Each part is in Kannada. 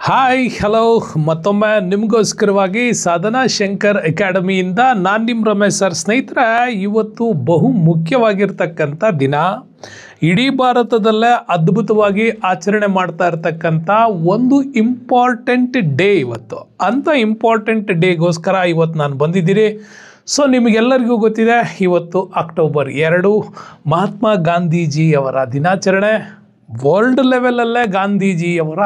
ಹಾಯ್ ಹಲೋ ಮತ್ತೊಮ್ಮೆ ನಿಮಗೋಸ್ಕರವಾಗಿ ಸಾಧನಾ ಶಂಕರ್ ಅಕಾಡೆಮಿಯಿಂದ ನಾನು ನಿಮ್ಮ ರಮೇಶ್ ಸರ್. ಸ್ನೇಹಿತರೆ, ಇವತ್ತು ಬಹು ಮುಖ್ಯವಾಗಿರ್ತಕ್ಕಂಥ ದಿನ. ಇಡೀ ಭಾರತದಲ್ಲೇ ಅದ್ಭುತವಾಗಿ ಆಚರಣೆ ಮಾಡ್ತಾ ಇರ್ತಕ್ಕಂಥ ಒಂದು ಇಂಪಾರ್ಟೆಂಟ್ ಡೇ ಇವತ್ತು. ಅಂಥ ಇಂಪಾರ್ಟೆಂಟ್ ಡೇಗೋಸ್ಕರ ಇವತ್ತು ನಾನು ಬಂದಿದ್ದೀನಿ. ಸೊ ನಿಮಗೆಲ್ಲರಿಗೂ ಗೊತ್ತಿದೆ, ಇವತ್ತು ಅಕ್ಟೋಬರ್ 2 ಮಹಾತ್ಮ ಗಾಂಧೀಜಿಯವರ ದಿನಾಚರಣೆ. ವರ್ಲ್ಡ್ ಲೆವೆಲಲ್ಲೇ ಗಾಂಧೀಜಿಯವರ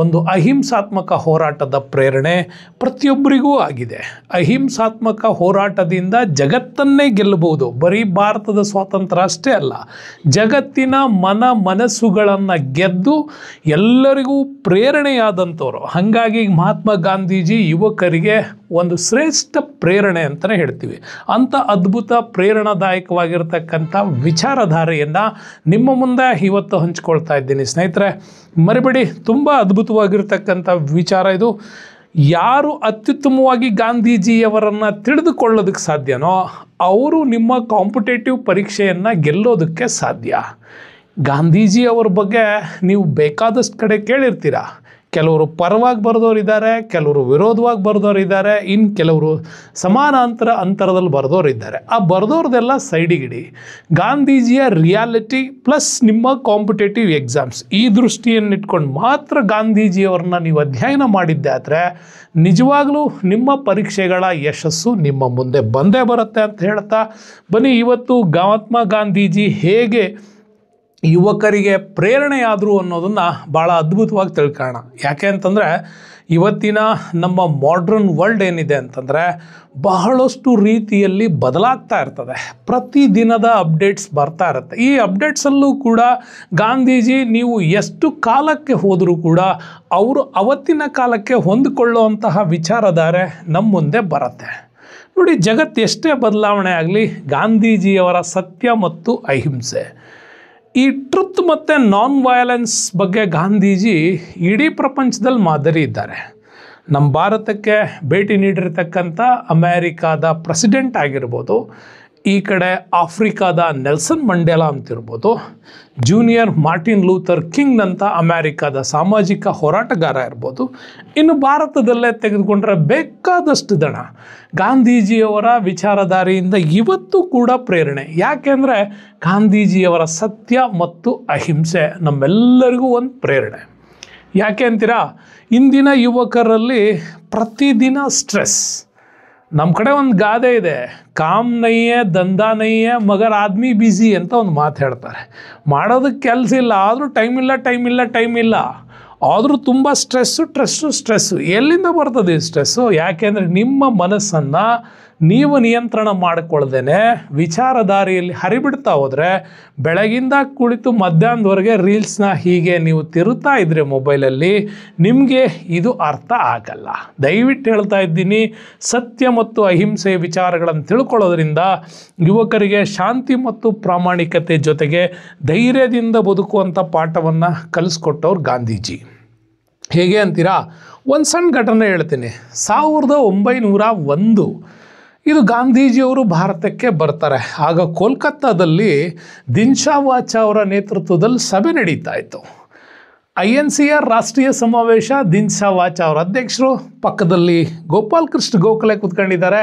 ಒಂದು ಅಹಿಂಸಾತ್ಮಕ ಹೋರಾಟದ ಪ್ರೇರಣೆ ಪ್ರತಿಯೊಬ್ಬರಿಗೂ ಆಗಿದೆ. ಅಹಿಂಸಾತ್ಮಕ ಹೋರಾಟದಿಂದ ಜಗತ್ತನ್ನೇ ಗೆಲ್ಲಬಹುದು. ಬರೀ ಭಾರತದ ಸ್ವಾತಂತ್ರ್ಯ ಅಷ್ಟೇ ಅಲ್ಲ, ಜಗತ್ತಿನ ಮನಸ್ಸುಗಳನ್ನು ಗೆದ್ದು ಎಲ್ಲರಿಗೂ ಪ್ರೇರಣೆಯಾದಂಥವ್ರು. ಹಾಗಾಗಿ ಮಹಾತ್ಮ ಗಾಂಧೀಜಿ ಯುವಕರಿಗೆ ಒಂದು ಶ್ರೇಷ್ಠ ಪ್ರೇರಣೆ ಅಂತಲೇ ಹೇಳ್ತೀವಿ. ಅಂಥ ಅದ್ಭುತ ಪ್ರೇರಣಾದಾಯಕವಾಗಿರ್ತಕ್ಕಂಥ ವಿಚಾರಧಾರೆಯನ್ನು ನಿಮ್ಮ ಮುಂದೆ ಇವತ್ತು ಹಂಚ್ಕೊಳ್ತಾ ಇದ್ದೀನಿ. ಸ್ನೇಹಿತರೆ, ಮರಿಬೇಡಿ, ತುಂಬ ಅದ್ಭುತವಾಗಿರ್ತಕ್ಕಂಥ ವಿಚಾರ ಇದು. ಯಾರು ಅತ್ಯುತ್ತಮವಾಗಿ ಗಾಂಧೀಜಿಯವರನ್ನು ತಿಳಿದುಕೊಳ್ಳೋದಕ್ಕೆ ಸಾಧ್ಯನೋ ಅವರು ನಿಮ್ಮ ಕಾಂಪಿಟೇಟಿವ್ ಪರೀಕ್ಷೆಯನ್ನು ಗೆಲ್ಲೋದಕ್ಕೆ ಸಾಧ್ಯ. ಗಾಂಧೀಜಿಯವರ ಬಗ್ಗೆ ನೀವು ಬೇಕಾದಷ್ಟು ಕಡೆ ಕೇಳಿರ್ತೀರ. ಕೆಲವರು ಪರವಾಗಿ ಬರೆದವರಿದ್ದಾರೆ, ಕೆಲವರು ವಿರೋಧವಾಗಿ ಬರೆದವರಿದ್ದಾರೆ, ಇನ್ನು ಕೆಲವರು ಸಮಾನಾಂತರ ಅಂತರದಲ್ಲಿ ಬರೆದವರಿದ್ದಾರೆ. ಆ ಬರೆದವ್ರದೆಲ್ಲ ಸೈಡಿಗಿಡಿ. ಗಾಂಧೀಜಿಯ ರಿಯಾಲಿಟಿ ಪ್ಲಸ್ ನಿಮ್ಮ ಕಾಂಪಿಟೇಟಿವ್ ಎಕ್ಸಾಮ್ಸ್, ಈ ದೃಷ್ಟಿಯನ್ನಿಟ್ಕೊಂಡು ಮಾತ್ರ ಗಾಂಧೀಜಿಯವ್ರನ್ನ ನೀವು ಅಧ್ಯಯನ ಮಾಡಿದ್ದೆ ಆದರೆ ನಿಜವಾಗಲೂ ನಿಮ್ಮ ಪರೀಕ್ಷೆಗಳ ಯಶಸ್ಸು ನಿಮ್ಮ ಮುಂದೆ ಬಂದೇ ಬರುತ್ತೆ ಅಂತ ಹೇಳ್ತಾ ಬನ್ನಿ, ಇವತ್ತು ಮಹಾತ್ಮ ಗಾಂಧೀಜಿ ಹೇಗೆ ಯುವಕರಿಗೆ ಪ್ರೇರಣೆಯಾದರು ಅನ್ನೋದನ್ನು ಭಾಳ ಅದ್ಭುತವಾಗಿ ತಿಳ್ಕೊಳ್ಳೋಣ. ಯಾಕೆ ಅಂತಂದರೆ ಇವತ್ತಿನ ನಮ್ಮ ಮಾಡ್ರನ್ ವರ್ಲ್ಡ್ ಏನಿದೆ ಅಂತಂದರೆ ಬಹಳಷ್ಟು ರೀತಿಯಲ್ಲಿ ಬದಲಾಗ್ತಾ ಇರ್ತದೆ. ಪ್ರತಿದಿನದ ಅಪ್ಡೇಟ್ಸ್ ಬರ್ತಾ ಇರುತ್ತೆ. ಈ ಅಪ್ಡೇಟ್ಸಲ್ಲೂ ಕೂಡ ಗಾಂಧೀಜಿ ನೀವು ಎಷ್ಟು ಕಾಲಕ್ಕೆ ಹೋದರೂ ಕೂಡ ಅವರು ಅವತ್ತಿನ ಕಾಲಕ್ಕೆ ಹೊಂದಿಕೊಳ್ಳುವಂತಹ ವಿಚಾರಧಾರೆ ನಮ್ಮ ಮುಂದೆ ಬರುತ್ತೆ. ನೋಡಿ, ಜಗತ್ತು ಎಷ್ಟೇ ಬದಲಾವಣೆ ಆಗಲಿ, ಗಾಂಧೀಜಿಯವರ ಸತ್ಯ ಮತ್ತು ಅಹಿಂಸೆ, ಈ ಟ್ರುತ್ ಮತ್ತು ನಾನ್ ವಯಲೆನ್ಸ್ ಬಗ್ಗೆ ಗಾಂಧೀಜಿ ಇಡೀ ಪ್ರಪಂಚದಲ್ಲಿ ಮಾದರಿ ಇದ್ದಾರೆ. ನಮ್ಮ ಭಾರತಕ್ಕೆ ಭೇಟಿ ನೀಡಿರ್ತಕ್ಕಂಥ ಅಮೇರಿಕಾದ ಪ್ರೆಸಿಡೆಂಟ್ ಆಗಿರ್ಬೋದು, ಈ ಕಡೆ ಆಫ್ರಿಕಾದ ನೆಲ್ಸನ್ ಮಂಡೇಲಾ ಅಂತಿರ್ಬೋದು, ಜೂನಿಯರ್ ಮಾರ್ಟಿನ್ ಲೂಥರ್ ಕಿಂಗ್ನಂಥ ಅಮೇರಿಕಾದ ಸಾಮಾಜಿಕ ಹೋರಾಟಗಾರ ಇರ್ಬೋದು, ಇನ್ನು ಭಾರತದಲ್ಲೇ ತೆಗೆದುಕೊಂಡ್ರೆ ಬೇಕಾದಷ್ಟು ಜನ ಗಾಂಧೀಜಿಯವರ ವಿಚಾರಧಾರೆಯಿಂದ ಇವತ್ತು ಕೂಡ ಪ್ರೇರಣೆ. ಯಾಕೆಂದರೆ ಗಾಂಧೀಜಿಯವರ ಸತ್ಯ ಮತ್ತು ಅಹಿಂಸೆ ನಮ್ಮೆಲ್ಲರಿಗೂ ಒಂದು ಪ್ರೇರಣೆ. ಯಾಕೆ ಅಂತೀರಾ? ಇಂದಿನ ಯುವಕರಲ್ಲಿ ಪ್ರತಿದಿನ ಸ್ಟ್ರೆಸ್. ನಮ್ಮ ಕಡೆ ಒಂದು ಗಾದೆ ಇದೆ, ಕಾಮ್ ನಯ್ಯೆ ದಂಧಾ ನಯ್ಯೆ ಮಗರ್ ಆದ್ಮಿ ಬಿಸಿ ಅಂತ ಒಂದು ಮಾತು ಹೇಳ್ತಾರೆ. ಮಾಡೋದಕ್ಕೆ ಕೆಲಸ ಇಲ್ಲ, ಆದರೂ ಟೈಮ್ ಇಲ್ಲ, ಆದರೂ ತುಂಬ ಸ್ಟ್ರೆಸ್ಸು. ಎಲ್ಲಿಂದ ಬರ್ತದೆ ಈ ಸ್ಟ್ರೆಸ್ಸು? ಯಾಕೆಂದರೆ ನಿಮ್ಮ ಮನಸ್ಸನ್ನು ನೀವು ನಿಯಂತ್ರಣ ಮಾಡಿಕೊಳ್ಳದೇನೆ ವಿಚಾರಧಾರೆಯಲ್ಲಿ ಹರಿಬಿಡ್ತಾ ಹೋದರೆ ಬೆಳಗಿಂದ ಕುಳಿತು ಮಧ್ಯಾಹ್ನದವರೆಗೆ ರೀಲ್ಸ್ನ ಹೀಗೆ ನೀವು ತಿರುತ್ತಾ ಇದ್ದರೆ ಮೊಬೈಲಲ್ಲಿ, ನಿಮಗೆ ಇದು ಅರ್ಥ ಆಗಲ್ಲ. ದಯವಿಟ್ಟು ಹೇಳ್ತಾ ಇದ್ದೀನಿ, ಸತ್ಯ ಮತ್ತು ಅಹಿಂಸೆ ವಿಚಾರಗಳನ್ನು ತಿಳ್ಕೊಳ್ಳೋದ್ರಿಂದ ಯುವಕರಿಗೆ ಶಾಂತಿ ಮತ್ತು ಪ್ರಾಮಾಣಿಕತೆ ಜೊತೆಗೆ ಧೈರ್ಯದಿಂದ ಬದುಕುವಂಥ ಪಾಠವನ್ನು ಕಲಿಸ್ಕೊಟ್ಟವ್ರು ಗಾಂಧೀಜಿ. ಹೇಗೆ ಅಂತೀರಾ? ಒಂದು ಸಣ್ಣ ಘಟನೆ ಹೇಳ್ತೀನಿ. 1901 ಇದು ಗಾಂಧೀಜಿಯವರು ಭಾರತಕ್ಕೆ ಬರ್ತಾರೆ. ಆಗ ಕೋಲ್ಕತ್ತಾದಲ್ಲಿ ದಿನ್ಶಾ ವಾಚಾ ಅವರ ನೇತೃತ್ವದಲ್ಲಿ ಸಭೆ ನಡೀತಾ ಇತ್ತು. INCR ರಾಷ್ಟ್ರೀಯ ಸಮಾವೇಶ. ದಿನ್ಶಾ ವಾಚಾ ಅವರ ಅಧ್ಯಕ್ಷರು, ಪಕ್ಕದಲ್ಲಿ ಗೋಪಾಲ್ ಕೃಷ್ಣ ಗೋಖಲೆ ಕೂತ್ಕೊಂಡಿದ್ದಾರೆ.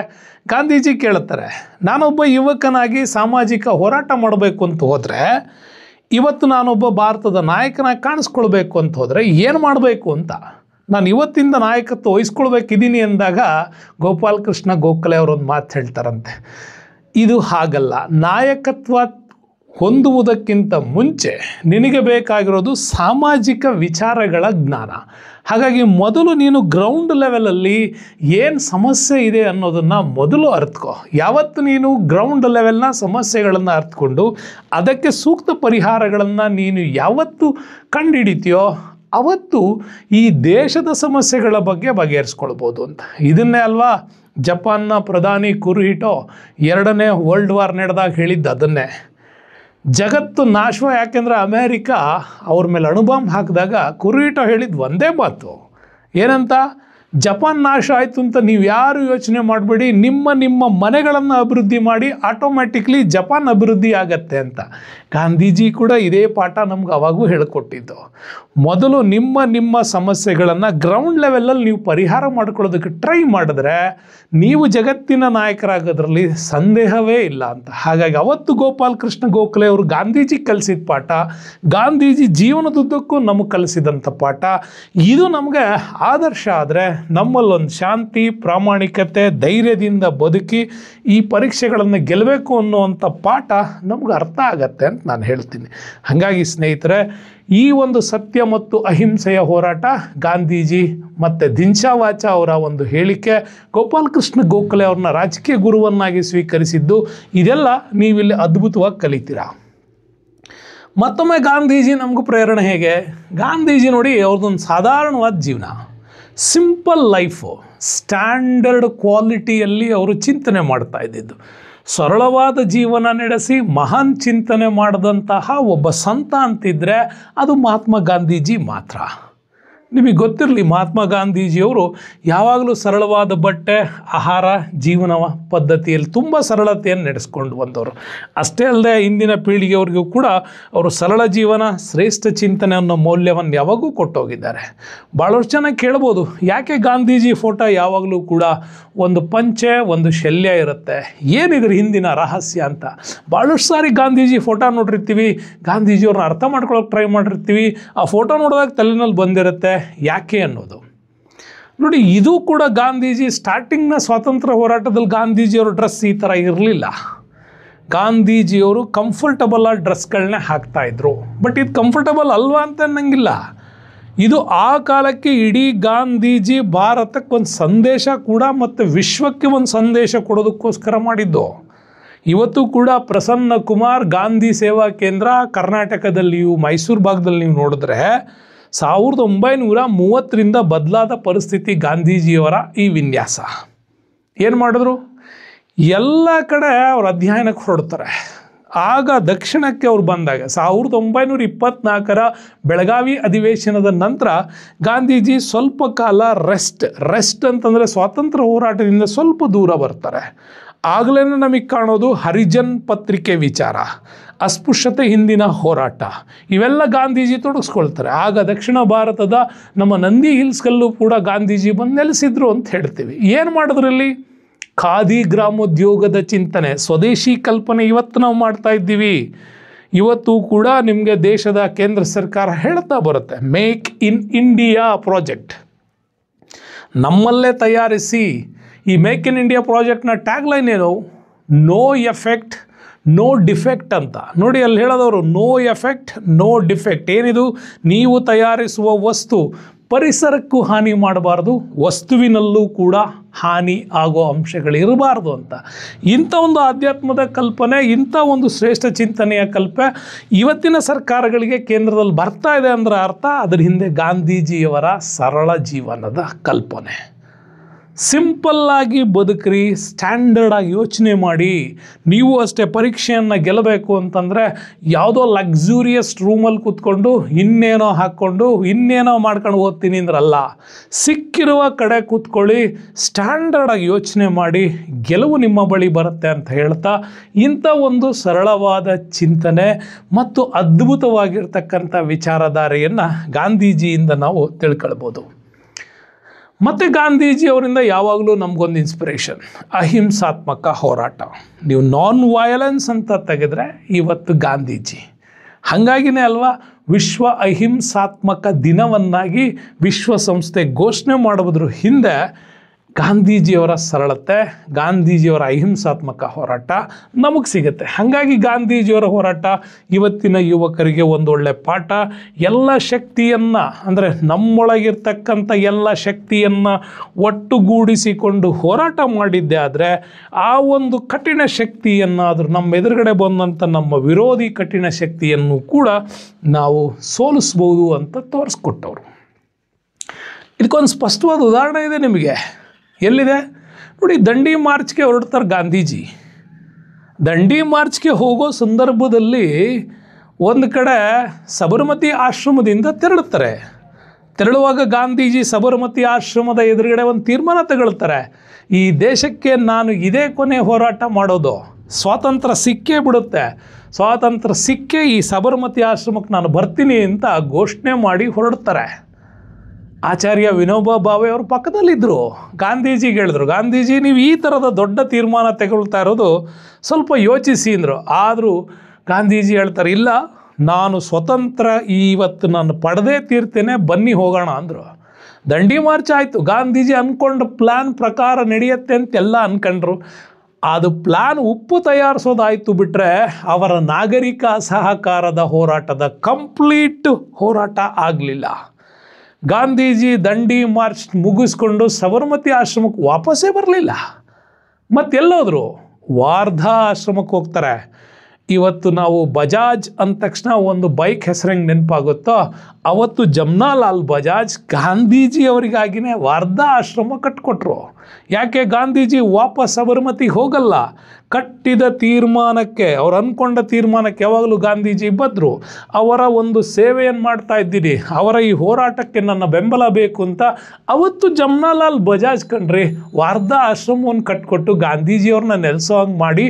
ಗಾಂಧೀಜಿ ಕೇಳುತ್ತಾರೆ, ನಾನೊಬ್ಬ ಯುವಕನಾಗಿ ಸಾಮಾಜಿಕ ಹೋರಾಟ ಮಾಡಬೇಕು ಅಂತ ಹೋದರೆ, ಇವತ್ತು ನಾನೊಬ್ಬ ಭಾರತದ ನಾಯಕನಾಗಿ ಕಾಣಿಸ್ಕೊಳ್ಬೇಕು ಅಂತ ಹೋದರೆ ಏನು ಮಾಡಬೇಕು ಅಂತ, ನಾನು ಇವತ್ತಿಂದ ನಾಯಕತ್ವ ವಹಿಸ್ಕೊಳ್ಬೇಕಿದ್ದೀನಿ ಅಂದಾಗ ಗೋಪಾಲ್ ಕೃಷ್ಣ ಗೋಖಲೆ ಅವರೊಂದು ಮಾತು ಹೇಳ್ತಾರಂತೆ, ಇದು ಹಾಗಲ್ಲ, ನಾಯಕತ್ವ ಹೊಂದುವುದಕ್ಕಿಂತ ಮುಂಚೆ ನಿನಗೆ ಬೇಕಾಗಿರೋದು ಸಾಮಾಜಿಕ ವಿಚಾರಗಳ ಜ್ಞಾನ. ಹಾಗಾಗಿ ಮೊದಲು ನೀನು ಗ್ರೌಂಡ್ ಲೆವೆಲಲ್ಲಿ ಏನು ಸಮಸ್ಯೆ ಇದೆ ಅನ್ನೋದನ್ನು ಮೊದಲು ಅರ್ಥಕೋ. ಯಾವತ್ತು ನೀನು ಗ್ರೌಂಡ್ ಲೆವೆಲ್ನ ಸಮಸ್ಯೆಗಳನ್ನು ಅರ್ಥಕೊಂಡು ಅದಕ್ಕೆ ಸೂಕ್ತ ಪರಿಹಾರಗಳನ್ನು ನೀನು ಯಾವತ್ತು ಕಂಡುಹಿಡಿತೀಯೋ ಅವತ್ತು ಈ ದೇಶದ ಸಮಸ್ಯೆಗಳ ಬಗ್ಗೆ ಬಗೆಹರಿಸ್ಕೊಳ್ಬೋದು ಅಂತ. ಇದನ್ನೇ ಅಲ್ವಾ ಜಪಾನ್ನ ಪ್ರಧಾನಿ ಕುರುಹಿಟೋ 2ನೇ ವರ್ಲ್ಡ್ ವಾರ್ ನಡೆದಾಗ ಹೇಳಿದ್ದು ಅದನ್ನೇ. ಜಗತ್ತು ನಾಶವ, ಯಾಕೆಂದರೆ ಅಮೇರಿಕಾ ಅವ್ರ ಮೇಲೆ ಅಣುಬಾಂಬ್ ಹಾಕಿದಾಗ ಕುರುಹಿಟೋ ಹೇಳಿದ್ದು ಒಂದೇ ಮಾತು, ಏನಂತ? ಜಪಾನ್ ನಾಶ ಆಯಿತು ಅಂತ ನೀವು ಯಾರು ಯೋಚನೆ ಮಾಡಬೇಡಿ, ನಿಮ್ಮ ಮನೆಗಳನ್ನು ಅಭಿವೃದ್ಧಿ ಮಾಡಿ, ಆಟೋಮ್ಯಾಟಿಕ್ಲಿ ಜಪಾನ್ ಅಭಿವೃದ್ಧಿ ಆಗತ್ತೆ ಅಂತ. ಗಾಂಧೀಜಿ ಕೂಡ ಇದೇ ಪಾಠ ನಮ್ಗೆ ಅವಾಗೂ ಹೇಳಿಕೊಟ್ಟಿದ್ದು. ಮೊದಲು ನಿಮ್ಮ ಸಮಸ್ಯೆಗಳನ್ನು ಗ್ರೌಂಡ್ ಲೆವೆಲಲ್ಲಿ ನೀವು ಪರಿಹಾರ ಮಾಡ್ಕೊಳ್ಳೋದಕ್ಕೆ ಟ್ರೈ ಮಾಡಿದ್ರೆ ನೀವು ಜಗತ್ತಿನ ನಾಯಕರಾಗೋದ್ರಲ್ಲಿ ಸಂದೇಹವೇ ಇಲ್ಲ ಅಂತ. ಹಾಗಾಗಿ ಅವತ್ತು ಗೋಪಾಲ್ ಕೃಷ್ಣ ಗೋಖಲೆ ಅವರು ಗಾಂಧೀಜಿ ಕಲಿಸಿದ ಪಾಠ, ಗಾಂಧೀಜಿ ಜೀವನದುದ್ದಕ್ಕೂ ನಮಗೆ ಕಲಿಸಿದಂಥ ಪಾಠ, ಇದು ನಮಗೆ ಆದರ್ಶ ಆದರೆ ನಮ್ಮಲ್ಲೊಂದು ಶಾಂತಿ, ಪ್ರಾಮಾಣಿಕತೆ, ಧೈರ್ಯದಿಂದ ಬದುಕಿ ಈ ಪರೀಕ್ಷೆಗಳನ್ನು ಗೆಲ್ಲಬೇಕು ಅನ್ನುವಂಥ ಪಾಠ ನಮ್ಗೆ ಅರ್ಥ ಆಗತ್ತೆ ಅಂತ ನಾನು ಹೇಳ್ತೀನಿ. ಹಾಗಾಗಿ ಸ್ನೇಹಿತರೆ, ಈ ಒಂದು ಸತ್ಯ ಮತ್ತು ಅಹಿಂಸೆಯ ಹೋರಾಟ, ಗಾಂಧೀಜಿ ಮತ್ತು ಧಿಂಚಾವಾಚ ಅವರ ಒಂದು ಹೇಳಿಕೆ, ಗೋಪಾಲ್ ಕೃಷ್ಣ ಗೋಖಲೆ ಅವ್ರನ್ನ ರಾಜಕೀಯ ಗುರುವನ್ನಾಗಿ ಸ್ವೀಕರಿಸಿದ್ದು, ಇದೆಲ್ಲ ನೀವಿಲ್ಲಿ ಅದ್ಭುತವಾಗಿ ಕಲಿತೀರಾ. ಮತ್ತೊಮ್ಮೆ ಗಾಂಧೀಜಿ ನಮಗೂ ಪ್ರೇರಣೆ ಹೇಗೆ? ಗಾಂಧೀಜಿ ನೋಡಿ, ಅವ್ರದ್ದೊಂದು ಸಾಧಾರಣವಾದ ಜೀವನ, ಸಿಂಪಲ್ ಲೈಫು, ಸ್ಟ್ಯಾಂಡರ್ಡ್ ಕ್ವಾಲಿಟಿಯಲ್ಲಿ ಅವರು ಚಿಂತನೆ ಮಾಡ್ತಾ ಇದ್ದಿದ್ದು. ಸರಳವಾದ ಜೀವನ ನಡೆಸಿ ಮಹಾನ್ ಚಿಂತನೆ ಮಾಡಿದಂತಹ ಒಬ್ಬ ಸಂತ ಅಂತಿದ್ದರೆ ಅದು ಮಹಾತ್ಮ ಗಾಂಧೀಜಿ ಮಾತ್ರ. ನಿಮಗೆ ಗೊತ್ತಿರಲಿ, ಮಹಾತ್ಮ ಗಾಂಧೀಜಿಯವರು ಯಾವಾಗಲೂ ಸರಳವಾದ ಬಟ್ಟೆ, ಆಹಾರ, ಜೀವನ ಪದ್ಧತಿಯಲ್ಲಿ ತುಂಬ ಸರಳತೆಯನ್ನು ನಡೆಸ್ಕೊಂಡು ಬಂದವರು. ಅಷ್ಟೇ ಅಲ್ಲದೆ ಇಂದಿನ ಪೀಳಿಗೆಯವರಿಗೂ ಕೂಡ ಅವರು ಸರಳ ಜೀವನ, ಶ್ರೇಷ್ಠ ಚಿಂತನೆ ಅನ್ನೋ ಮೌಲ್ಯವನ್ನು ಯಾವಾಗೂ ಕೊಟ್ಟೋಗಿದ್ದಾರೆ. ಭಾಳಷ್ಟು ಜನ ಕೇಳ್ಬೋದು, ಯಾಕೆ ಗಾಂಧೀಜಿ ಫೋಟೋ ಯಾವಾಗಲೂ ಕೂಡ ಒಂದು ಪಂಚೆ, ಒಂದು ಶಲ್ಯ ಇರುತ್ತೆ, ಏನಿದ್ರ ಹಿಂದಿನ ರಹಸ್ಯ ಅಂತ. ಭಾಳಷ್ಟು ಸಾರಿ ಗಾಂಧೀಜಿ ಫೋಟೋ ನೋಡಿರ್ತೀವಿ, ಗಾಂಧೀಜಿಯವ್ರನ್ನ ಅರ್ಥ ಮಾಡ್ಕೊಳ್ಳೋಕೆ ಟ್ರೈ ಮಾಡಿರ್ತೀವಿ, ಆ ಫೋಟೋ ನೋಡಿದಾಗ ತಲೆನಲ್ಲಿ ಬಂದಿರುತ್ತೆ ಯಾಕೆ ಅನ್ನೋದು. ನೋಡಿ, ಇದು ಕೂಡ ಗಾಂಧೀಜಿ ಸ್ಟಾರ್ಟಿಂಗ್ನ ಸ್ವಾತಂತ್ರ್ಯ ಹೋರಾಟದಲ್ಲಿ ಗಾಂಧೀಜಿಯವ್ರ ಡ್ರೆಸ್ ಈ ಥರ ಇರಲಿಲ್ಲ. ಗಾಂಧೀಜಿಯವರು ಕಂಫರ್ಟಬಲ್ ಆದ ಡ್ರೆಸ್ಗಳನ್ನೇ ಹಾಕ್ತಾಯಿದ್ರು. ಬಟ್ ಇದು ಕಂಫರ್ಟಬಲ್ ಅಲ್ವಾ ಅಂತ ಅನ್ನಂಗಿಲ್ಲ. ಇದು ಆ ಕಾಲಕ್ಕೆ ಇಡೀ ಗಾಂಧೀಜಿ ಭಾರತಕ್ಕೆ ಒಂದು ಸಂದೇಶ ಕೂಡ ಮತ್ತು ವಿಶ್ವಕ್ಕೆ ಒಂದು ಸಂದೇಶ ಕೊಡೋದಕ್ಕೋಸ್ಕರ ಮಾಡಿದ್ದು. ಇವತ್ತು ಕೂಡ ಪ್ರಸನ್ನ ಕುಮಾರ್ ಗಾಂಧಿ ಸೇವಾ ಕೇಂದ್ರ ಕರ್ನಾಟಕದಲ್ಲಿಯೂ ಮೈಸೂರು ಭಾಗದಲ್ಲಿ ನೀವು ನೋಡಿದ್ರೆ 1930ರಿಂದ ಬದಲಾದ ಪರಿಸ್ಥಿತಿ ಗಾಂಧೀಜಿಯವರ ಈ ವಿನ್ಯಾಸ. ಏನು ಮಾಡಿದ್ರು? ಎಲ್ಲ ಕಡೆ ಅವ್ರು ಅಧ್ಯಯನಕ್ಕೆ ಹೊರಡ್ತಾರೆ. ಆಗ ದಕ್ಷಿಣಕ್ಕೆ ಅವ್ರು ಬಂದಾಗ 1924ರ ಬೆಳಗಾವಿ ಅಧಿವೇಶನದ ನಂತರ ಗಾಂಧೀಜಿ ಸ್ವಲ್ಪ ಕಾಲ ರೆಸ್ಟ್ ಅಂತಂದರೆ ಸ್ವಾತಂತ್ರ್ಯ ಹೋರಾಟದಿಂದ ಸ್ವಲ್ಪ ದೂರ ಬರ್ತಾರೆ. ಆಗಲೇ ನಮಗೆ ಕಾಣೋದು ಹರಿಜನ್ ಪತ್ರಿಕೆ ವಿಚಾರ, ಅಸ್ಪೃಶ್ಯತೆ ಹಿಂದಿನ ಹೋರಾಟ, ಇವೆಲ್ಲ ಗಾಂಧೀಜಿ ತೊಡಗಿಸ್ಕೊಳ್ತಾರೆ. ಆಗ ದಕ್ಷಿಣ ಭಾರತದ ನಮ್ಮ ನಂದಿ ಹಿಲ್ಸ್ಗಲ್ಲೂ ಕೂಡ ಗಾಂಧೀಜಿ ಬಂದು ನೆಲೆಸಿದ್ರು ಅಂತ ಹೇಳ್ತೀವಿ. ಏನು ಮಾಡಿದ್ರಲ್ಲಿ? ಖಾದಿ ಗ್ರಾಮೋದ್ಯೋಗದ ಚಿಂತನೆ, ಸ್ವದೇಶಿ ಕಲ್ಪನೆ ಇವತ್ತು ನಾವು ಮಾಡ್ತಾ ಇದ್ದೀವಿ. ಇವತ್ತು ಕೂಡ ನಿಮಗೆ ದೇಶದ ಕೇಂದ್ರ ಸರ್ಕಾರ ಹೇಳ್ತಾ ಬರುತ್ತೆ, ಮೇಕ್ ಇನ್ ಇಂಡಿಯಾ ಪ್ರಾಜೆಕ್ಟ್, ನಮ್ಮಲ್ಲೇ ತಯಾರಿಸಿ. ಈ ಮೇಕ್ ಇನ್ ಇಂಡಿಯಾ ಪ್ರಾಜೆಕ್ಟ್ನ ಟ್ಯಾಗ್ಲೈನ್ ಏನು? ನೋ ಎಫೆಕ್ಟ್ ನೋ ಡಿಫೆಕ್ಟ್ ಅಂತ. ನೋಡಿ, ಅಲ್ಲಿ ಹೇಳೋದವರು ನೋ ಎಫೆಕ್ಟ್ ನೋ ಡಿಫೆಕ್ಟ್. ಏನಿದು? ನೀವು ತಯಾರಿಸುವ ವಸ್ತು ಪರಿಸರಕ್ಕೂ ಹಾನಿ ಮಾಡಬಾರ್ದು, ವಸ್ತುವಿನಲ್ಲೂ ಕೂಡ ಹಾನಿ ಆಗೋ ಅಂಶಗಳಿರಬಾರ್ದು ಅಂತ. ಇಂಥ ಒಂದು ಆಧ್ಯಾತ್ಮದ ಕಲ್ಪನೆ, ಇಂಥ ಒಂದು ಶ್ರೇಷ್ಠ ಚಿಂತನೆಯ ಕಲ್ಪನೆ ಇವತ್ತಿನ ಸರ್ಕಾರಗಳಿಗೆ ಕೇಂದ್ರದಲ್ಲಿ ಬರ್ತಾ ಇದೆ ಅಂದರೆ ಅರ್ಥ ಅದರ ಹಿಂದೆ ಗಾಂಧೀಜಿಯವರ ಸರಳ ಜೀವನದ ಕಲ್ಪನೆ. ಸಿಂಪಲ್ಲಾಗಿ ಬದುಕ್ರಿ, ಸ್ಟ್ಯಾಂಡರ್ಡಾಗಿ ಯೋಚನೆ ಮಾಡಿ. ನೀವು ಅಷ್ಟೇ ಪರೀಕ್ಷೆಯನ್ನು ಗೆಲ್ಲಬೇಕು ಅಂತಂದರೆ ಯಾವುದೋ ಲಕ್ಸುರಿಯಸ್ ರೂಮಲ್ಲಿ ಕೂತ್ಕೊಂಡು ಇನ್ನೇನೋ ಹಾಕ್ಕೊಂಡು ಇನ್ನೇನೋ ಮಾಡ್ಕೊಂಡು ಓದ್ತೀನಿ ಅಂದ್ರಲ್ಲ. ಸಿಕ್ಕಿರುವ ಕಡೆ ಕೂತ್ಕೊಳ್ಳಿ, ಸ್ಟ್ಯಾಂಡರ್ಡಾಗಿ ಯೋಚನೆ ಮಾಡಿ, ಗೆಲುವು ನಿಮ್ಮ ಬಳಿ ಬರುತ್ತೆ ಅಂತ ಹೇಳ್ತಾ ಇಂಥ ಒಂದು ಸರಳವಾದ ಚಿಂತನೆ ಮತ್ತು ಅದ್ಭುತವಾಗಿರ್ತಕ್ಕಂಥ ವಿಚಾರಧಾರೆಯನ್ನು ಗಾಂಧೀಜಿಯಿಂದ ನಾವು ತಿಳ್ಕೊಳ್ಬೋದು. ಮತ್ತು ಗಾಂಧೀಜಿಯವರಿಂದ ಯಾವಾಗಲೂ ನಮಗೊಂದು ಇನ್ಸ್ಪಿರೇಷನ್, ಅಹಿಂಸಾತ್ಮಕ ಹೋರಾಟ. ನೀವು ನಾನ್ ವಯಲೆನ್ಸ್ ಅಂತ ತೆಗೆದ್ರೆ ಇವತ್ತು ಗಾಂಧೀಜಿ. ಹಾಗಾಗಿನೇ ಅಲ್ವಾ ವಿಶ್ವ ಅಹಿಂಸಾತ್ಮಕ ದಿನವನ್ನಾಗಿ ವಿಶ್ವಸಂಸ್ಥೆ ಘೋಷಣೆ ಮಾಡುವುದ್ರ ಹಿಂದೆ ಗಾಂಧೀಜಿಯವರ ಸರಳತೆ, ಗಾಂಧೀಜಿಯವರ ಅಹಿಂಸಾತ್ಮಕ ಹೋರಾಟ ನಮಗೆ ಸಿಗುತ್ತೆ. ಹಾಗಾಗಿ ಗಾಂಧೀಜಿಯವರ ಹೋರಾಟ ಇವತ್ತಿನ ಯುವಕರಿಗೆ ಒಂದೊಳ್ಳೆ ಪಾಠ. ಎಲ್ಲ ಶಕ್ತಿಯನ್ನು, ಅಂದರೆ ನಮ್ಮೊಳಗಿರ್ತಕ್ಕಂಥ ಎಲ್ಲ ಶಕ್ತಿಯನ್ನು ಒಟ್ಟುಗೂಡಿಸಿಕೊಂಡು ಹೋರಾಟ ಮಾಡಿದ್ದೆ ಆದರೆ ಆ ಒಂದು ಕಠಿಣ ಶಕ್ತಿಯನ್ನು, ಆದರೂ ನಮ್ಮ ಎದುರುಗಡೆ ಬಂದಂಥ ನಮ್ಮ ವಿರೋಧಿ ಕಠಿಣ ಶಕ್ತಿಯನ್ನು ಕೂಡ ನಾವು ಸೋಲಿಸ್ಬೋದು ಅಂತ ತೋರಿಸ್ಕೊಟ್ಟವರು. ಇದಕ್ಕೊಂದು ಸ್ಪಷ್ಟವಾದ ಉದಾಹರಣೆ ಇದೆ ನಿಮಗೆ. ಎಲ್ಲಿದೆ ನೋಡಿ? ದಂಡಿ ಮಾರ್ಚ್ಗೆ ಹೊರಡ್ತಾರೆ ಗಾಂಧೀಜಿ. ದಂಡಿ ಮಾರ್ಚ್ಗೆ ಹೋಗೋ ಸಂದರ್ಭದಲ್ಲಿ ಒಂದು ಕಡೆ ಸಬರಮತಿ ಆಶ್ರಮದಿಂದ ತೆರಳುತ್ತಾರೆ. ತೆರಳುವಾಗ ಗಾಂಧೀಜಿ ಸಬರಮತಿ ಆಶ್ರಮದ ಎದುರುಗಡೆ ಒಂದು ತೀರ್ಮಾನ ತಗೊಳ್ತಾರೆ, ಈ ದೇಶಕ್ಕೆ ನಾನು ಇದೇ ಕೊನೆ ಹೋರಾಟ ಮಾಡೋದು, ಸ್ವಾತಂತ್ರ್ಯ ಸಿಕ್ಕೇ ಬಿಡುತ್ತೆ, ಸ್ವಾತಂತ್ರ್ಯ ಸಿಕ್ಕೇ ಈ ಸಬರಮತಿ ಆಶ್ರಮಕ್ಕೆ ನಾನು ಬರ್ತೀನಿ ಅಂತ ಘೋಷಣೆ ಮಾಡಿ ಹೊರಡ್ತಾರೆ. ಆಚಾರ್ಯ ವಿನೋಬಾ ಭಾವೆ ಅವರು ಪಕ್ಕದಲ್ಲಿದ್ದರು. ಗಾಂಧೀಜಿಗೆ ಹೇಳಿದ್ರು, ಗಾಂಧೀಜಿ ನೀವು ಈ ಥರದ ದೊಡ್ಡ ತೀರ್ಮಾನ ತಗೊಳ್ತಾ ಇರೋದು ಸ್ವಲ್ಪ ಯೋಚಿಸಿ ಅಂದರು. ಆದರೂ ಗಾಂಧೀಜಿ ಹೇಳ್ತಾರೆ, ಇಲ್ಲ ನಾನು ಸ್ವತಂತ್ರ ಇವತ್ತು ನಾನು ಪಡೆದೇ ತೀರ್ತೇನೆ, ಬನ್ನಿ ಹೋಗೋಣ ಅಂದರು. ದಂಡಿ ಮಾರ್ಚ್ ಆಯಿತು. ಗಾಂಧೀಜಿ ಅಂದ್ಕೊಂಡು ಪ್ಲ್ಯಾನ್ ಪ್ರಕಾರ ನಡೆಯುತ್ತೆ ಅಂತೆಲ್ಲ ಅಂದ್ಕೊಂಡ್ರು. ಅದು ಪ್ಲ್ಯಾನ್ ಉಪ್ಪು ತಯಾರಿಸೋದಾಯಿತು ಬಿಟ್ಟರೆ ಅವರ ನಾಗರಿಕ ಸಹಕಾರದ ಹೋರಾಟದ ಕಂಪ್ಲೀಟ್ ಹೋರಾಟ ಆಗಲಿಲ್ಲ. ಗಾಂಧೀಜಿ ದಂಡಿ ಮಾರ್ಚ್ ಮುಗಿಸ್ಕೊಂಡು ಸಬರಮತಿ ಆಶ್ರಮಕ್ಕೆ ವಾಪಸ್ಸೇ ಬರಲಿಲ್ಲ. ಮತ್ತೆಲ್ಲೋದ್ರು? ವಾರ್ಧಾ ಆಶ್ರಮಕ್ಕೆ ಹೋಗ್ತಾರೆ. ಇವತ್ತು ನಾವು ಬಜಾಜ್ ಅಂದ ತಕ್ಷಣ ಒಂದು ಬೈಕ್ ಹೆಸರು ಹೆಂಗೆ ನೆನಪಾಗುತ್ತೋ, ಅವತ್ತು ಜಮ್ನಾಲಾಲ್ ಬಜಾಜ್ ಗಾಂಧೀಜಿಯವರಿಗಾಗಿಯೇ ವಾರ್ಧಾ ಆಶ್ರಮ ಕಟ್ಕೊಟ್ರು. ಯಾಕೆ ಗಾಂಧೀಜಿ ವಾಪಸ್ ಸಬರಮತಿಗೆ ಹೋಗಲ್ಲ, ಕಟ್ಟಿದ ತೀರ್ಮಾನಕ್ಕೆ, ಅವ್ರು ಅಂದ್ಕೊಂಡ ತೀರ್ಮಾನಕ್ಕೆ ಯಾವಾಗಲೂ ಗಾಂಧೀಜಿ ಬದ್ದರು. ಅವರ ಒಂದು ಸೇವೆಯನ್ನು ಮಾಡ್ತಾ ಇದ್ದೀನಿ, ಅವರ ಈ ಹೋರಾಟಕ್ಕೆ ನನ್ನ ಬೆಂಬಲ ಬೇಕು ಅಂತ ಅವತ್ತು ಜಮ್ನಾಲಾಲ್ ಬಜಾಜ್ ಕಣ್ರಿ ವಾರ್ಧಾ ಆಶ್ರಮವನ್ನು ಕಟ್ಕೊಟ್ಟು ಗಾಂಧೀಜಿಯವ್ರನ್ನ ನೆಲೆಸೋ ಹಂಗೆ ಮಾಡಿ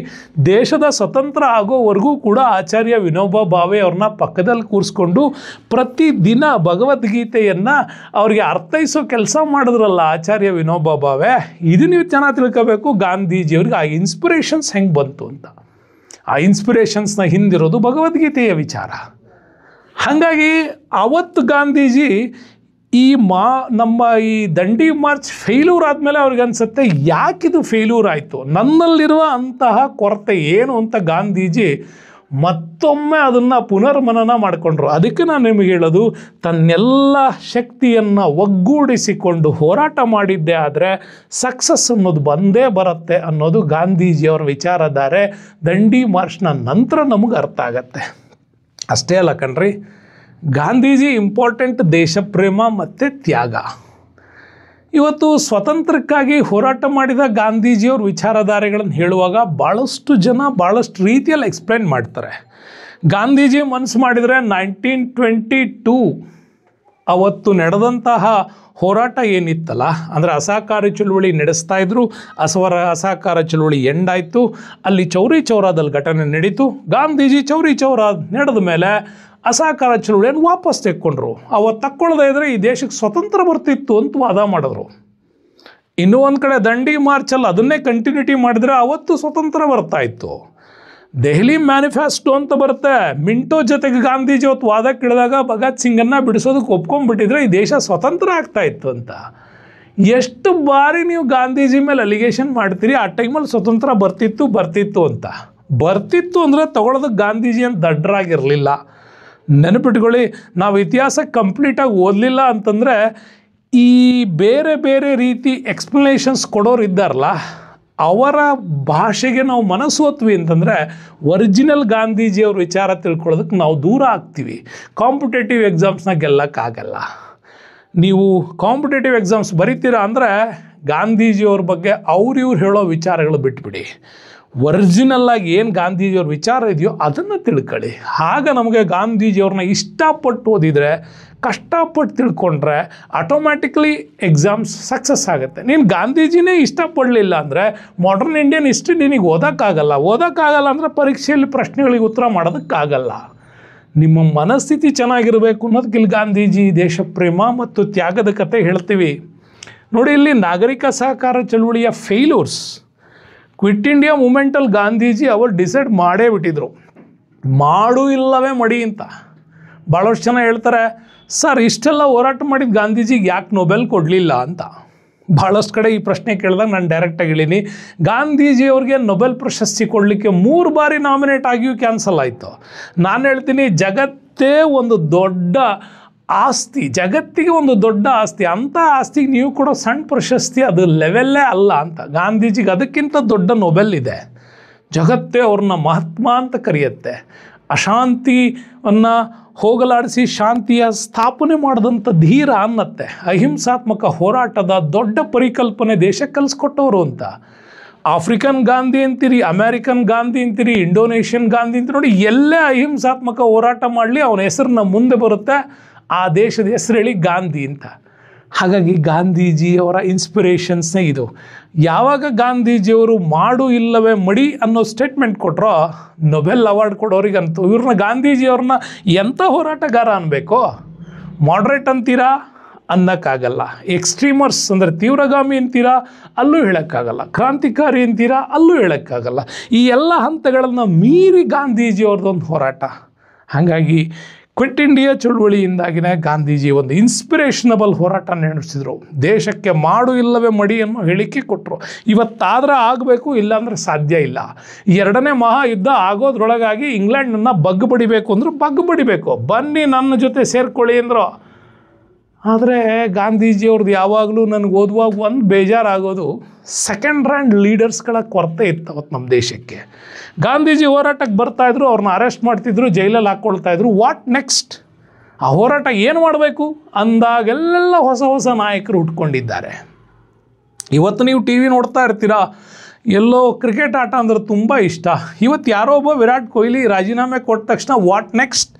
ದೇಶದ ಸ್ವತಂತ್ರ ಆಗೋವರೆಗೂ ಕೂಡ ಆಚಾರ್ಯ ವಿನೋಬಾ ಭಾವೆ ಅವ್ರನ್ನ ಪಕ್ಕದಲ್ಲಿ ಕೂರಿಸ್ಕೊಂಡು ಪ್ರತಿದಿನ ಭಗವದ್ಗೀತೆಯನ್ನು ಅವ್ರಿಗೆ ಅರ್ಥೈಸೋ ಕೆಲಸ ಮಾಡಿದ್ರಲ್ಲ ಆಚಾರ್ಯ ವಿನೋಬಾ ಭಾವೆ. ಇದು ನೀವು ಚೆನ್ನಾಗಿ ತಿಳ್ಕೋಬೇಕು, ಗಾಂಧೀಜಿಯವ್ರಿಗೆ ಆ ಇನ್ಸ್ಪಿರೇಷನ್ಸ್ ಹೆಂಗೆ ಬಂತು ಅಂತ. ಆ ಇನ್ಸ್ಪಿರೇಷನ್ಸ್ನ ಹಿಂದಿರೋದು ಭಗವದ್ಗೀತೆಯ ವಿಚಾರ. ಹಾಗಾಗಿ ಅವತ್ತು ಗಾಂಧೀಜಿ ಈ ನಮ್ಮ ಈ ದಂಡಿ ಮಾರ್ಚ್ ಫೇಲ್ಯೂರ್ ಆದಮೇಲೆ ಅವ್ರಿಗೆ ಅನಿಸುತ್ತೆ, ಯಾಕಿದು ಫೇಲ್ಯೂರ್ ಆಯಿತು, ನನ್ನಲ್ಲಿರುವ ಅಂತಹ ಕೊರತೆ ಏನು ಅಂತ ಗಾಂಧೀಜಿ ಮತ್ತೊಮ್ಮೆ ಅದನ್ನು ಪುನರ್ಮನನ ಮಾಡಿಕೊಂಡ್ರು. ಅದಕ್ಕೆ ನಾನು ನಿಮಗೆ ಹೇಳೋದು, ತನ್ನೆಲ್ಲ ಶಕ್ತಿಯನ್ನು ಒಗ್ಗೂಡಿಸಿಕೊಂಡು ಹೋರಾಟ ಮಾಡಿದ್ದೇ ಆದರೆ ಸಕ್ಸಸ್ ಅನ್ನೋದು ಬಂದೇ ಬರುತ್ತೆ ಅನ್ನೋದು ಗಾಂಧೀಜಿಯವರ ವಿಚಾರಧಾರೆ ದಂಡಿ ಮಾರ್ಚ್ನ ನಂತರ ನಮಗೆ ಅರ್ಥ ಆಗತ್ತೆ. ಅಷ್ಟೇ ಅಲ್ಲ ಕಣ್ರಿ, ಗಾಂಧೀಜಿ ಇಂಪಾರ್ಟೆಂಟ್ ದೇಶಪ್ರೇಮ ಮತ್ತು ತ್ಯಾಗ. ಇವತ್ತು ಸ್ವತಂತ್ರಕ್ಕಾಗಿ ಹೋರಾಟ ಮಾಡಿದ ಗಾಂಧೀಜಿಯವ್ರ ವಿಚಾರಧಾರೆಗಳನ್ನು ಹೇಳುವಾಗ ಭಾಳಷ್ಟು ಜನ ಭಾಳಷ್ಟು ರೀತಿಯಲ್ಲಿ ಎಕ್ಸ್ಪ್ಲೇನ್ ಮಾಡ್ತಾರೆ. ಗಾಂಧೀಜಿ ಮನಸ್ಸು ಮಾಡಿದರೆ 1922 ಅವತ್ತು ನಡೆದಂತಹ ಹೋರಾಟ ಏನಿತ್ತಲ್ಲ, ಅಂದರೆ ಅಸಹಕಾರ ಚಳುವಳಿ ನಡೆಸ್ತಾ ಇದ್ರು. ಅಸಹಕಾರ ಚಳುವಳಿ ಎಂಡಾಯಿತು. ಅಲ್ಲಿ ಚೌರಿ ಚೌರಾದಲ್ಲಿ ಘಟನೆ ನಡೀತು. ಗಾಂಧೀಜಿ ಚೌರಿ ಚೌರ ನಡೆದ ಮೇಲೆ ಅಸಹಕಾರ ಚಳುವಳಿಯನ್ನು ವಾಪಸ್ ತೆಕ್ಕೊಂಡ್ರು. ಅವತ್ತು ತಕ್ಕೊಳ್ಳದೇ ಇದ್ದರೆ ಈ ದೇಶಕ್ಕೆ ಸ್ವತಂತ್ರ ಬರ್ತಿತ್ತು ಅಂತ ವಾದ ಮಾಡಿದ್ರು. ಇನ್ನೂ ಒಂದು ಕಡೆ ದಂಡಿ ಮಾರ್ಚಲ್ಲಿ ಅದನ್ನೇ ಕಂಟಿನ್ಯೂಟಿ ಮಾಡಿದರೆ ಅವತ್ತು ಸ್ವತಂತ್ರ ಬರ್ತಾ ಇತ್ತು. ದೆಹಲಿ ಮ್ಯಾನಿಫೆಸ್ಟೋ ಅಂತ ಬರುತ್ತೆ. ಮಿಂಟೋ ಜೊತೆಗೆ ಗಾಂಧೀಜಿ ಅವತ್ತು ವಾದ ಕೇಳಿದಾಗ ಭಗತ್ ಸಿಂಗನ್ನು ಬಿಡಿಸೋದಕ್ಕೆ ಒಪ್ಕೊಂಡ್ಬಿಟ್ಟಿದ್ರೆ ಈ ದೇಶ ಸ್ವತಂತ್ರ ಆಗ್ತಾ ಇತ್ತು ಅಂತ. ಎಷ್ಟು ಬಾರಿ ನೀವು ಗಾಂಧೀಜಿ ಮೇಲೆ ಅಲಿಗೇಷನ್ ಮಾಡ್ತೀರಿ, ಆ ಟೈಮಲ್ಲಿ ಸ್ವತಂತ್ರ ಬರ್ತಿತ್ತು ಅಂತ. ಬರ್ತಿತ್ತು ಅಂದರೆ ತಗೊಳ್ಳೋದಕ್ಕೆ ಗಾಂಧೀಜಿ ಅಂತ ದಡ್ಡರಾಗಿರಲಿಲ್ಲ. ನೆನಪಿಟ್ಕೊಳ್ಳಿ, ನಾವು ಇತಿಹಾಸ ಕಂಪ್ಲೀಟಾಗಿ ಓದಲಿಲ್ಲ ಅಂತಂದರೆ ಈ ಬೇರೆ ಬೇರೆ ರೀತಿ ಎಕ್ಸ್ಪ್ಲನೇಷನ್ಸ್ ಕೊಡೋರು ಇದ್ದಾರಲ್ಲ, ಅವರ ಭಾಷೆಗೆ ನಾವು ಮನಸ್ಸೋತ್ವಿ ಅಂತಂದರೆ ಒರಿಜಿನಲ್ ಗಾಂಧೀಜಿಯವ್ರ ವಿಚಾರ ತಿಳ್ಕೊಳ್ಳೋದಕ್ಕೆ ನಾವು ದೂರ ಆಗ್ತೀವಿ. ಕಾಂಪಿಟೇಟಿವ್ ಎಕ್ಸಾಮ್ಸ್ನ ಗೆಲ್ಲಕ್ಕಾಗಲ್ಲ. ನೀವು ಕಾಂಪಿಟೇಟಿವ್ ಎಕ್ಸಾಮ್ಸ್ ಬರೀತೀರಾ ಅಂದರೆ ಗಾಂಧೀಜಿಯವ್ರ ಬಗ್ಗೆ ಇವ್ರು ಹೇಳೋ ವಿಚಾರಗಳು ಬಿಟ್ಬಿಡಿ. ಒರಿಜಿನಲ್ಲಾಗಿ ಏನು ಗಾಂಧೀಜಿಯವ್ರ ವಿಚಾರ ಇದೆಯೋ ಅದನ್ನು ತಿಳ್ಕೊಳ್ಳಿ. ಆಗ ನಮಗೆ ಗಾಂಧೀಜಿಯವ್ರನ್ನ ಇಷ್ಟಪಟ್ಟು ಓದಿದರೆ, ಕಷ್ಟಪಟ್ಟು ತಿಳ್ಕೊಂಡ್ರೆ ಆಟೋಮ್ಯಾಟಿಕ್ಲಿ ಎಕ್ಸಾಮ್ಸ್ ಸಕ್ಸಸ್ ಆಗುತ್ತೆ. ನೀನು ಗಾಂಧೀಜಿನೇ ಇಷ್ಟಪಡಲಿಲ್ಲ ಅಂದರೆ ಮಾಡರ್ನ್ ಇಂಡಿಯನ್ ಹಿಸ್ಟ್ರಿ ನಿನಗೆ ಓದೋಕ್ಕಾಗಲ್ಲ ಅಂದರೆ ಪರೀಕ್ಷೆಯಲ್ಲಿ ಪ್ರಶ್ನೆಗಳಿಗೆ ಉತ್ತರ ಮಾಡೋದಕ್ಕಾಗಲ್ಲ. ನಿಮ್ಮ ಮನಸ್ಥಿತಿ ಚೆನ್ನಾಗಿರಬೇಕು ಅನ್ನೋದಕ್ಕೆ ಇಲ್ಲಿ ಗಾಂಧೀಜಿ ದೇಶಪ್ರೇಮ ಮತ್ತು ತ್ಯಾಗದ ಕತೆ ಹೇಳ್ತೀವಿ ನೋಡಿ. ಇಲ್ಲಿ ನಾಗರಿಕ ಸಹಕಾರ ಚಳುವಳಿಯ ಫೇಲ್ಯೂರ್ಸ್, ಕ್ವಿಟ್ ಇಂಡಿಯಾ ಮೂಮೆಂಟಲ್ಲಿ ಗಾಂಧೀಜಿ ಅವರು ಡಿಸೈಡ್ ಮಾಡೇ ಬಿಟ್ಟಿದ್ರು, ಮಾಡು ಇಲ್ಲವೇ ಮಡಿ ಅಂತ. ಭಾಳಷ್ಟು ಜನ ಹೇಳ್ತಾರೆ, ಸರ್ ಇಷ್ಟೆಲ್ಲ ಹೋರಾಟ ಮಾಡಿದ ಗಾಂಧೀಜಿಗೆ ಯಾಕೆ ನೊಬೆಲ್ ಕೊಡಲಿಲ್ಲ ಅಂತ. ಭಾಳಷ್ಟು ಕಡೆ ಈ ಪ್ರಶ್ನೆ ಕೇಳಿದಾಗ ನಾನು ಡೈರೆಕ್ಟಾಗಿ ಹೇಳಿನಿ, ಗಾಂಧೀಜಿಯವ್ರಿಗೆ ನೊಬೆಲ್ ಪ್ರಶಸ್ತಿ ಕೊಡಲಿಕ್ಕೆ 3 ಬಾರಿ ನಾಮಿನೇಟ್ ಆಗಿಯೂ ಕ್ಯಾನ್ಸಲ್ ಆಯಿತು. ನಾನು ಹೇಳ್ತೀನಿ, ಜಗತ್ತೇ ಒಂದು ದೊಡ್ಡ ಆಸ್ತಿ, ಜಗತ್ತಿಗೆ ಒಂದು ದೊಡ್ಡ ಆಸ್ತಿ, ಅಂಥ ಆಸ್ತಿಗೆ ನೀವು ಕೊಡೋ ಸಣ್ಣ ಪ್ರಶಸ್ತಿ ಅದು ಲೆವೆಲ್ಲೇ ಅಲ್ಲ ಅಂತ. ಗಾಂಧೀಜಿಗೆ ಅದಕ್ಕಿಂತ ದೊಡ್ಡ ನೊಬೆಲ್ ಇದೆ. ಜಗತ್ತೇ ಅವ್ರನ್ನ ಮಹಾತ್ಮ ಅಂತ ಕರೆಯುತ್ತೆ. ಅಶಾಂತಿಯನ್ನು ಹೋಗಲಾಡಿಸಿ ಶಾಂತಿಯ ಸ್ಥಾಪನೆ ಮಾಡಿದಂಥ ಧೀರ ಅನ್ನತ್ತೆ. ಅಹಿಂಸಾತ್ಮಕ ಹೋರಾಟದ ದೊಡ್ಡ ಪರಿಕಲ್ಪನೆ ದೇಶಕ್ಕೆ ಕಲಿಸ್ಕೊಟ್ಟವರು ಅಂತ. ಆಫ್ರಿಕನ್ ಗಾಂಧಿ ಅಂತೀರಿ, ಅಮೇರಿಕನ್ ಗಾಂಧಿ ಅಂತೀರಿ, ಇಂಡೋನೇಷ್ಯನ್ ಗಾಂಧಿ ಅಂತ ನೋಡಿ, ಎಲ್ಲೇ ಅಹಿಂಸಾತ್ಮಕ ಹೋರಾಟ ಮಾಡಲಿ ಅವನ ಹೆಸರನ್ನ ಮುಂದೆ ಬರುತ್ತೆ. ಆ ದೇಶದ ಹೆಸರು ಹೇಳಿ ಗಾಂಧಿ ಅಂತ. ಹಾಗಾಗಿ ಗಾಂಧೀಜಿಯವರ ಇನ್ಸ್ಪಿರೇಷನ್ಸ್ನೇ ಇದು. ಯಾವಾಗ ಗಾಂಧೀಜಿಯವರು ಮಾಡು ಇಲ್ಲವೇ ಮಡಿ ಅನ್ನೋ ಸ್ಟೇಟ್ಮೆಂಟ್ ಕೊಟ್ಟರೋ ನೊಬೆಲ್ ಅವಾರ್ಡ್ ಕೊಡೋರಿಗಂತೂ ಇವ್ರನ್ನ ಗಾಂಧೀಜಿಯವ್ರನ್ನ ಎಂಥ ಹೋರಾಟಗಾರ ಅನ್ಬೇಕು? ಮಾಡ್ರೇಟ್ ಅಂತೀರಾ? ಅನ್ನೋಕ್ಕಾಗಲ್ಲ. ಎಕ್ಸ್ಟ್ರೀಮರ್ಸ್ ಅಂದರೆ ತೀವ್ರಗಾಮಿ ಅಂತೀರಾ? ಅಲ್ಲೂ ಹೇಳೋಕ್ಕಾಗಲ್ಲ. ಕ್ರಾಂತಿಕಾರಿ ಅಂತೀರಾ? ಅಲ್ಲೂ ಹೇಳೋಕ್ಕಾಗಲ್ಲ. ಈ ಎಲ್ಲ ಹಂತಗಳನ್ನು ಮೀರಿ ಗಾಂಧೀಜಿಯವ್ರದ್ದೊಂದು ಹೋರಾಟ. ಹಾಗಾಗಿ ಕ್ವಿಟ್ ಇಂಡಿಯಾ ಚಳುವಳಿಯಿಂದಾಗಿನೇ ಗಾಂಧೀಜಿ ಒಂದು ಇನ್ಸ್ಪಿರೇಷನಬಲ್ ಹೋರಾಟ ನಡೆಸಿದರು. ದೇಶಕ್ಕೆ ಮಾಡು ಇಲ್ಲವೇ ಮಡಿ ಅನ್ನೋ ಹೇಳಿಕೆ ಕೊಟ್ಟರು. ಇವತ್ತಾದರೆ ಆಗಬೇಕು, ಇಲ್ಲಾಂದರೆ ಸಾಧ್ಯ ಇಲ್ಲ. ಎರಡನೇ ಮಹಾಯುದ್ಧ ಆಗೋದ್ರೊಳಗಾಗಿ ಇಂಗ್ಲೆಂಡನ್ನು ಬಗ್ಗು ಬಡಿಬೇಕು ಅಂದರು. ಬಗ್ಗು ಬಡಿಬೇಕು, ಬನ್ನಿ ನನ್ನ ಜೊತೆ ಸೇರ್ಕೊಳ್ಳಿ ಅಂದರು. ಆದರೆ ಗಾಂಧೀಜಿಯವ್ರದ್ದು ಯಾವಾಗಲೂ ನನಗೆ ಓದುವಾಗ ಒಂದು ಬೇಜಾರಾಗೋದು, ಸೆಕೆಂಡ್ ಹ್ಯಾಂಡ್ ಲೀಡರ್ಸ್ಗಳ ಕೊರತೆ ಇತ್ತು ಅವತ್ತು ನಮ್ಮ ದೇಶಕ್ಕೆ. ಗಾಂಧೀಜಿ ಹೋರಾಟಕ್ಕೆ ಬರ್ತಾಯಿದ್ರು, ಅವ್ರನ್ನ ಅರೆಸ್ಟ್ ಮಾಡ್ತಿದ್ರು, ಜೈಲಲ್ಲಿ ಹಾಕ್ಕೊಳ್ತಾಯಿದ್ರು. What next? ಆ ಹೋರಾಟ ಏನು ಮಾಡಬೇಕು ಅಂದಾಗೆಲ್ಲ ಹೊಸ ಹೊಸ ನಾಯಕರು ಹುಟ್ಕೊಂಡಿದ್ದಾರೆ. ಇವತ್ತು ನೀವು ಟಿ ವಿ ನೋಡ್ತಾ ಇರ್ತೀರಾ, ಎಲ್ಲೋ ಕ್ರಿಕೆಟ್ ಆಟ ಅಂದ್ರೆ ತುಂಬ ಇಷ್ಟ. ಇವತ್ತು ಯಾರೋ ಒಬ್ಬ ವಿರಾಟ್ ಕೊಹ್ಲಿ ರಾಜೀನಾಮೆ ಕೊಟ್ಟ ತಕ್ಷಣ ವಾಟ್ ನೆಕ್ಸ್ಟ್?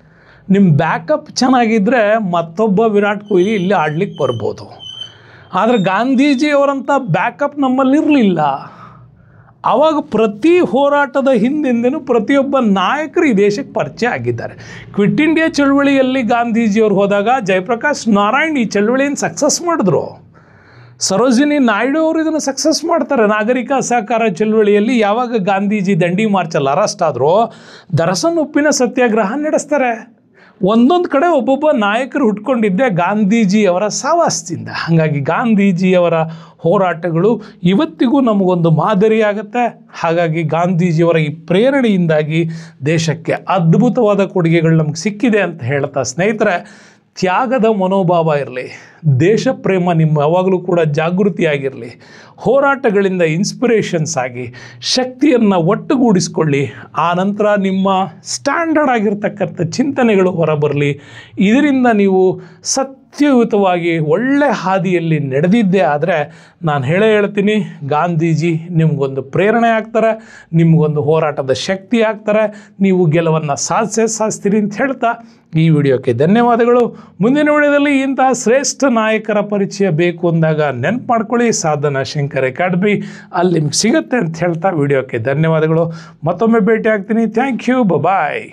ನಿಮ್ಮ ಬ್ಯಾಕಪ್ ಚೆನ್ನಾಗಿದ್ದರೆ ಮತ್ತೊಬ್ಬ ವಿರಾಟ್ ಕೊಹ್ಲಿ ಇಲ್ಲಿ ಆಡ್ಲಿಕ್ಕೆ ಬರ್ಬೋದು. ಆದರೆ ಗಾಂಧೀಜಿಯವರಂಥ ಬ್ಯಾಕಪ್ ನಮ್ಮಲ್ಲಿರಲಿಲ್ಲ. ಆವಾಗ ಪ್ರತಿ ಹೋರಾಟದ ಹಿಂದಿಂದನೂ ಪ್ರತಿಯೊಬ್ಬ ನಾಯಕರು ಈ ದೇಶಕ್ಕೆ ಪರಿಚಯ ಆಗಿದ್ದಾರೆ. ಕ್ವಿಟ್ ಇಂಡಿಯಾ ಚಳುವಳಿಯಲ್ಲಿ ಗಾಂಧೀಜಿಯವರು ಹೋದಾಗ ಜಯಪ್ರಕಾಶ್ ನಾರಾಯಣ್ ಈ ಚಳುವಳಿಯನ್ನು ಸಕ್ಸಸ್ ಮಾಡಿದ್ರು. ಸರೋಜಿನಿ ನಾಯ್ಡು ಅವರು ಇದನ್ನು ಸಕ್ಸಸ್ ಮಾಡ್ತಾರೆ. ನಾಗರಿಕ ಸಹಕಾರ ಚಳುವಳಿಯಲ್ಲಿ ಯಾವಾಗ ಗಾಂಧೀಜಿ ದಂಡಿ ಮಾರ್ಚಲ್ಲಿ ಅರೆಸ್ಟ್ ಆದರೂ ದರಸನ್ ಉಪ್ಪಿನ ಸತ್ಯಾಗ್ರಹ ನಡೆಸ್ತಾರೆ. ಒಂದೊಂದು ಕಡೆ ಒಬ್ಬೊಬ್ಬ ನಾಯಕರು ಹುಟ್ಕೊಂಡಿದ್ದೆ ಗಾಂಧೀಜಿಯವರ ಸಾವಾಸದಿಂದ. ಹಾಗಾಗಿ ಗಾಂಧೀಜಿಯವರ ಹೋರಾಟಗಳು ಇವತ್ತಿಗೂ ನಮಗೊಂದು ಮಾದರಿಯಾಗುತ್ತೆ. ಹಾಗಾಗಿ ಗಾಂಧೀಜಿಯವರ ಈ ಪ್ರೇರಣೆಯಿಂದಾಗಿ ದೇಶಕ್ಕೆ ಅದ್ಭುತವಾದ ಕೊಡುಗೆಗಳು ನಮಗೆ ಸಿಕ್ಕಿದೆ ಅಂತ ಹೇಳ್ತಾ, ಸ್ನೇಹಿತರೆ, ತ್ಯಾಗದ ಮನೋಭಾವ ಇರಲಿ, ದೇಶ ಪ್ರೇಮ ನಿಮ್ಮ ಯಾವಾಗಲೂ ಕೂಡ ಜಾಗೃತಿಯಾಗಿರಲಿ, ಹೋರಾಟಗಳಿಂದ ಇನ್ಸ್ಪಿರೇಷನ್ಸ್ ಆಗಿ ಶಕ್ತಿಯನ್ನು ಒಟ್ಟುಗೂಡಿಸ್ಕೊಳ್ಳಿ. ಆ ನಂತರ ನಿಮ್ಮ ಸ್ಟ್ಯಾಂಡರ್ಡ್ ಆಗಿರ್ತಕ್ಕಂಥ ಚಿಂತನೆಗಳು ಹೊರಬರಲಿ. ಇದರಿಂದ ನೀವು ಸತ್ಯಯುತವಾಗಿ ಒಳ್ಳೆ ಹಾದಿಯಲ್ಲಿ ನಡೆದಿದ್ದೇ ಆದರೆ ನಾನು ಹೇಳ್ತೀನಿ, ಗಾಂಧೀಜಿ ನಿಮಗೊಂದು ಪ್ರೇರಣೆ ಆಗ್ತಾರೆ, ನಿಮಗೊಂದು ಹೋರಾಟದ ಶಕ್ತಿ ಆಗ್ತಾರೆ, ನೀವು ಗೆಲುವನ್ನು ಸಾಧಿಸ್ತೀರಿ ಅಂತ ಹೇಳ್ತಾ ಈ ವಿಡಿಯೋಕ್ಕೆ ಧನ್ಯವಾದಗಳು. ಮುಂದಿನ ವಿಡಿಯೋದಲ್ಲಿ ಇಂತಹ ಶ್ರೇಷ್ಠ ನಾಯಕರ ಪರಿಚಯ ಬೇಕು ಅಂದಾಗ ನೆನಪು ಮಾಡ್ಕೊಳ್ಳಿ, ಸಾಧನಾ ಶಂಕರ್ ಅಕಾಡೆಮಿ ಅಲ್ಲಿ ನಿಮ್ಗೆ ಸಿಗುತ್ತೆ ಅಂತ ಹೇಳ್ತಾ ವಿಡಿಯೋಕ್ಕೆ ಧನ್ಯವಾದಗಳು. ಮತ್ತೊಮ್ಮೆ ಭೇಟಿ ಆಗ್ತೀನಿ. Thank you. ಬಾಯ್.